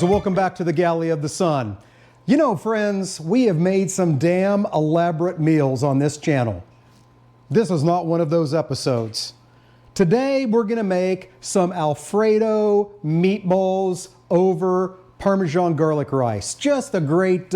and welcome back to the Galley of the Sun. You know, friends, we have made some damn elaborate meals on this channel. This is not one of those episodes. Today we're going to make some Alfredo meatballs over Parmesan garlic rice. Just a great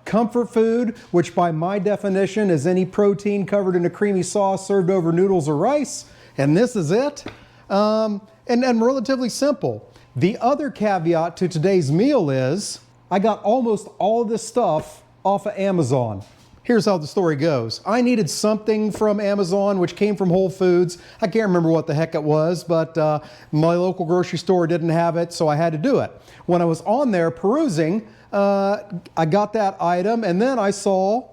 comfort food, which by my definition is any protein covered in a creamy sauce served over noodles or rice. And this is it. And relatively simple. The other caveat to today's meal is I got almost all of this stuff off of Amazon. Here's how the story goes. I needed something from Amazon, which came from Whole Foods. I can't remember what the heck it was, but my local grocery store didn't have it, so I had to do it. When I was on there perusing, I got that item, and then I saw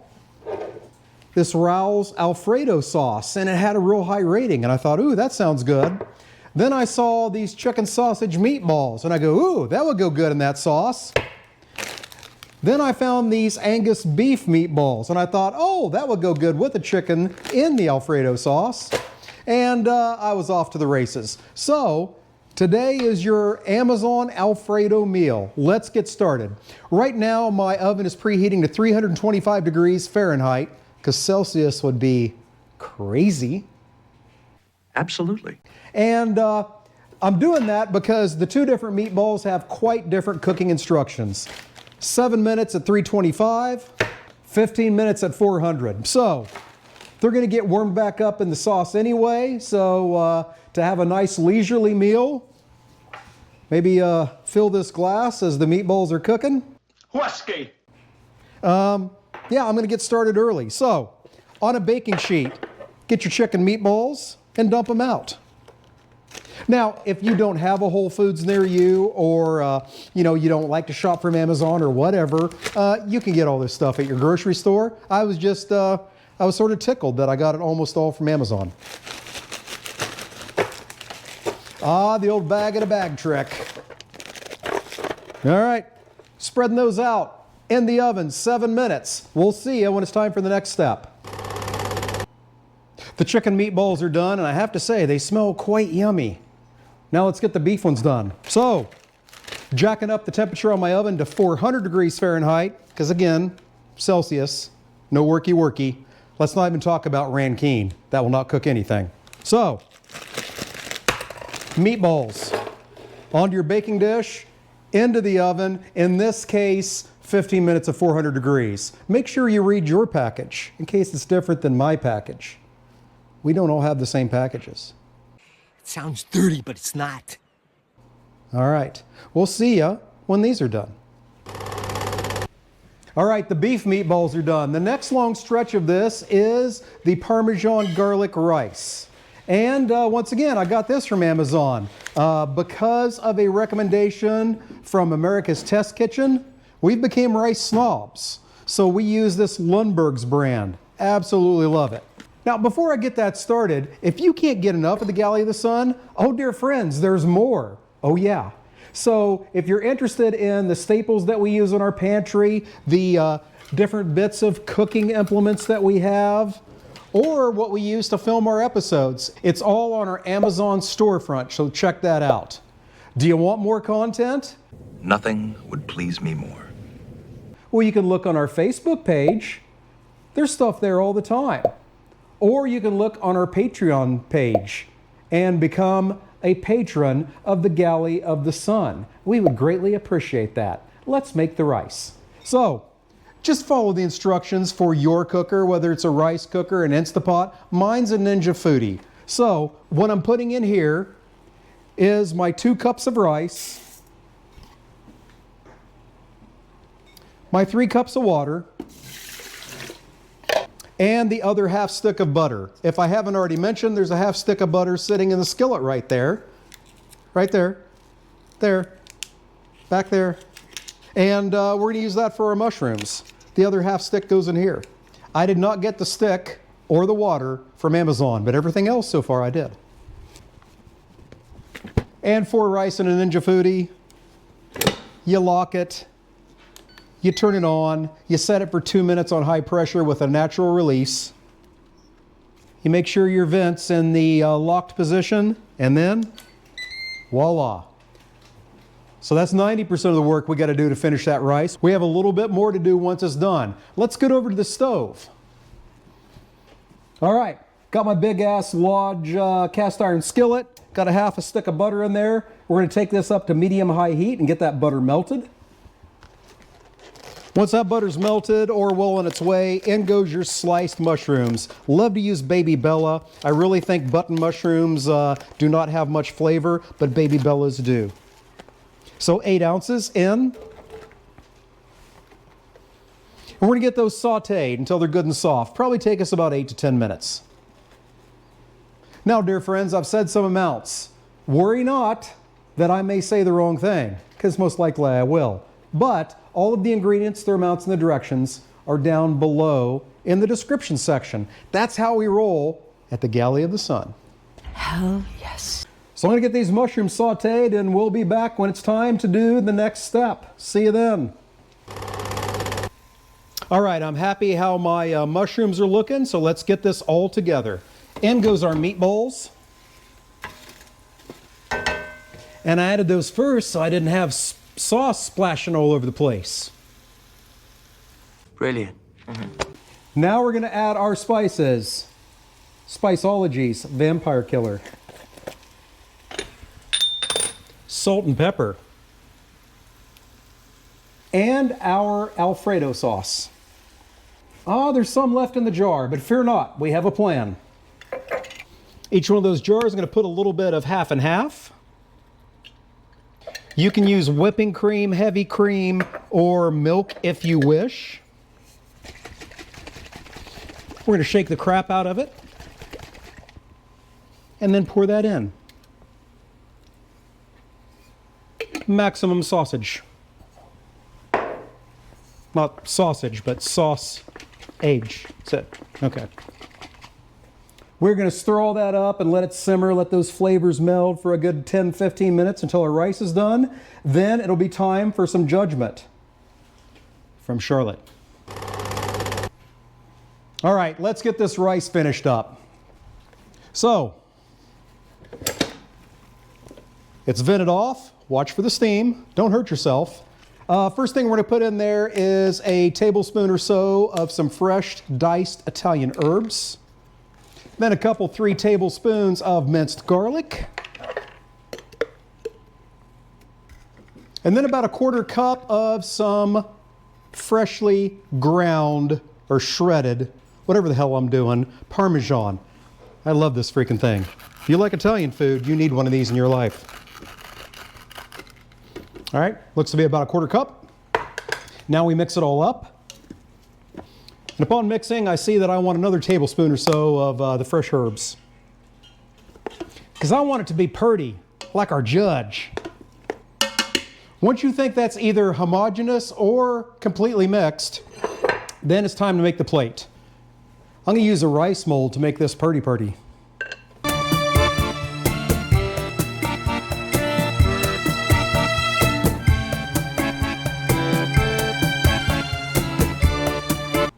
this Raoul's Alfredo sauce, and it had a real high rating, and I thought, ooh, that sounds good. Then I saw these chicken sausage meatballs, and I go, ooh, that would go good in that sauce. Then I found these Angus beef meatballs, and I thought, oh, that would go good with the chicken in the Alfredo sauce. And I was off to the races. So today is your Amazon Alfredo meal. Let's get started. Right now, my oven is preheating to 325 degrees Fahrenheit, because Celsius would be crazy. Absolutely. And I'm doing that because the two different meatballs have quite different cooking instructions. 7 minutes at 325, 15 minutes at 400. So they're going to get warmed back up in the sauce anyway. So to have a nice leisurely meal, maybe fill this glass as the meatballs are cooking. Whiskey. Yeah, I'm going to get started early. So on a baking sheet, get your chicken meatballs and dump them out. Now, if you don't have a Whole Foods near you, or you don't like to shop from Amazon or whatever, you can get all this stuff at your grocery store. I was sort of tickled that I got it almost all from Amazon. Ah, the old bag in a bag trick. All right, spreading those out in the oven, 7 minutes. We'll see you when it's time for the next step. The chicken meatballs are done, and I have to say, they smell quite yummy. Now let's get the beef ones done. So, jacking up the temperature on my oven to 400 degrees Fahrenheit, because again, Celsius, no worky. Let's not even talk about rankine. That will not cook anything. So, meatballs onto your baking dish, into the oven, in this case, 15 minutes at 400 degrees. Make sure you read your package, in case it's different than my package. We don't all have the same packages. It sounds dirty, but it's not. All right. We'll see ya when these are done. All right, the beef meatballs are done. The next long stretch of this is the Parmesan garlic rice. And once again, I got this from Amazon. Because of a recommendation from America's Test Kitchen, we became rice snobs. So we use this Lundberg's brand. Absolutely love it. Now, before I get that started, if you can't get enough of the Galley of the Sun, oh dear friends, there's more. Oh yeah. So if you're interested in the staples that we use in our pantry, the different bits of cooking implements that we have, or what we use to film our episodes, it's all on our Amazon storefront, so check that out. Do you want more content? Nothing would please me more. Well, you can look on our Facebook page. There's stuff there all the time. Or you can look on our Patreon page and become a patron of the Galley of the Sun. We would greatly appreciate that. Let's make the rice. So, just follow the instructions for your cooker, whether it's a rice cooker, an Instapot. Mine's a Ninja Foodie. So, what I'm putting in here is my 2 cups of rice, my 3 cups of water, and the other half stick of butter. If I haven't already mentioned, there's a half stick of butter sitting in the skillet right there. Right there. There. Back there. And we're going to use that for our mushrooms. The other half stick goes in here. I did not get the stick or the water from Amazon, but everything else so far I did. And for rice in a Ninja Foodie, you lock it. You turn it on, you set it for 2 minutes on high pressure with a natural release. You make sure your vent's in the locked position, and then voila. So that's 90% of the work we got to do to finish that rice. We have a little bit more to do once it's done. Let's get over to the stove. All right, got my big ass Lodge cast iron skillet. Got a half a stick of butter in there. We're going to take this up to medium-high heat and get that butter melted. Once that butter's melted or well on its way, in goes your sliced mushrooms. Love to use Baby Bella. I really think button mushrooms do not have much flavor, but Baby Bellas do. So 8 ounces in. And we're going to get those sauteed until they're good and soft. Probably take us about 8 to 10 minutes. Now, dear friends, I've said some amounts. Worry not that I may say the wrong thing, because most likely I will. But all of the ingredients, their amounts, and the directions are down below in the description section. That's how we roll at the Galley of the Sun. Hell yes. So I'm going to get these mushrooms sauteed, and we'll be back when it's time to do the next step. See you then. All right, I'm happy how my mushrooms are looking, so let's get this all together. In goes our meatballs. And I added those first so I didn't have sauce splashing all over the place. Brilliant. Now we're going to add our spices. Spiceologies, vampire killer. Salt and pepper. And our Alfredo sauce. Ah, there's some left in the jar, but fear not, we have a plan. Each one of those jars is going to put a little bit of half and half. You can use whipping cream, heavy cream, or milk if you wish. We're going to shake the crap out of it and then pour that in. Maximum sausage. Not sausage, but sauce age. That's it. Okay. We're going to stir all that up and let it simmer, let those flavors meld for a good 10-15 minutes until our rice is done. Then it'll be time for some judgment from Charlotte. All right, let's get this rice finished up. So, it's vented off. Watch for the steam. Don't hurt yourself. First thing we're going to put in there is a tablespoon or so of some fresh diced Italian herbs. Then a couple 3 tablespoons of minced garlic. And then about a 1/4 cup of some freshly ground or shredded, whatever the hell I'm doing, Parmesan. I love this freaking thing. If you like Italian food, you need one of these in your life. All right, looks to be about a 1/4 cup. Now we mix it all up. And upon mixing, I see that I want another tablespoon or so of the fresh herbs. Because I want it to be purty, like our judge. Once you think that's either homogeneous or completely mixed, then it's time to make the plate. I'm going to use a rice mold to make this purty.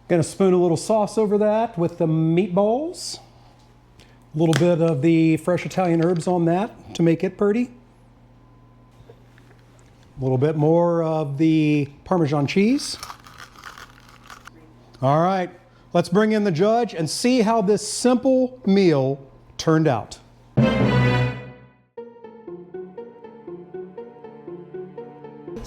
Going to spoon a little sauce over that with the meatballs. A little bit of the fresh Italian herbs on that to make it purty. A little bit more of the Parmesan cheese. All right, let's bring in the judge and see how this simple meal turned out. Did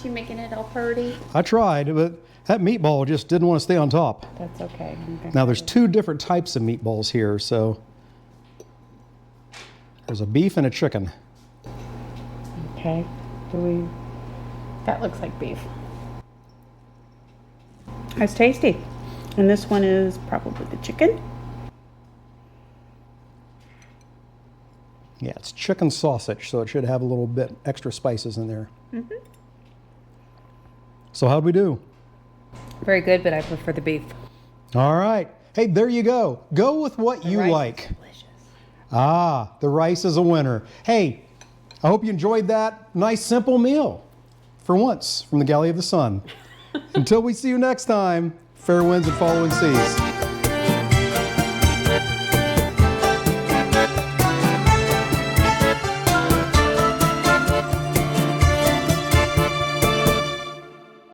you making it all purty? I tried, but that meatball just didn't want to stay on top. That's okay. Now there's 2 different types of meatballs here, so there's a beef and a chicken. Okay. That looks like beef. It's tasty. And this one is probably the chicken. Yeah, it's chicken sausage, so it should have a little bit extra spices in there. Mm-hmm. So how'd we do? Very good, but I prefer the beef. All right. Hey, there you go. Go with what you like. Delicious. Ah, the rice is a winner. Hey, I hope you enjoyed that nice, simple meal for once from the Galley of the Sun. Until we see you next time, fair winds and following seas.